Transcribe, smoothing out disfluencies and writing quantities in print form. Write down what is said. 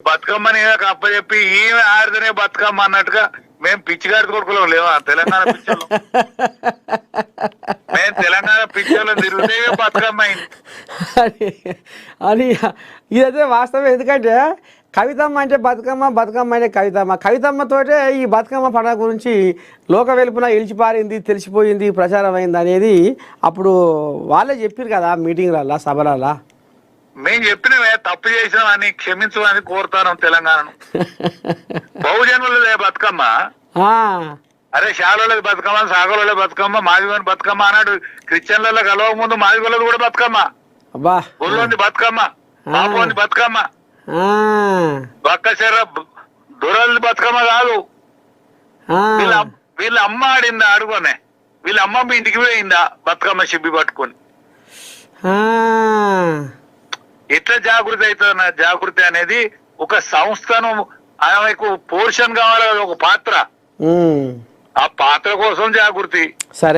బతుకమ్మని అప్పచెప్పి ఈమె ఆడితేనే బతుకమ్మ అన్నట్టుగా మేము పిచ్చిగాడి కొడుకులో లేవా తెలంగాణ పిచ్చోళ్ళు? మేము తెలంగాణ పిచ్చోళ్ళు తిరిగితే బతుకమ్మ అయింది అని ఇదైతే వాస్తవం. ఎందుకంటే కవితమ్మ అంటే బతుకమ్మ, బతుకమ్మ అంటే కవితమ్మ. కవితమ్మతోటే ఈ బతుకమ్మ పండుగ గురించి లోక వెలుపున ఇలిచిపారింది, తెలిసిపోయింది, ప్రచారం అయింది అనేది అప్పుడు వాళ్ళే చెప్పారు కదా మీటింగ్లల్లా, సభలల్లా. మేము చెప్పినవే తప్పు చేసినామని క్షమించమని కోరుతాను తెలంగాణను. బహుజనులదే బతుకమ్మ, అరే శాలోళ్ళది బతుకమ్మ, సాగలోళ్ళ బతుకమ్మ, మాదిగోని బతుకమ్మ అన్నాడు. క్రిస్టియన్ల కలవక ముందు మాదిగోళ్ళది కూడా బతుకమ్మ, గుళ్ళోని బతుకమ్మ, పాపోని బతుకమ్మ, బక్కచెర్ర దొరలది బతుకమ్మ కాదు. వీళ్ళ అమ్మ ఆడిందా అడుగునే, వీళ్ళ అమ్మ మీ ఇంటికి పోయిందా బతుకమ్మ షిబ్బి పట్టుకొని. ఎట్లా జాగృతి అవుతుంది? జాగృతి అనేది ఒక సంస్థను ఆమెకు పోర్షన్ కావాలి, ఒక పాత్ర. ఆ పాత్ర కోసం జాగృతి. సరే.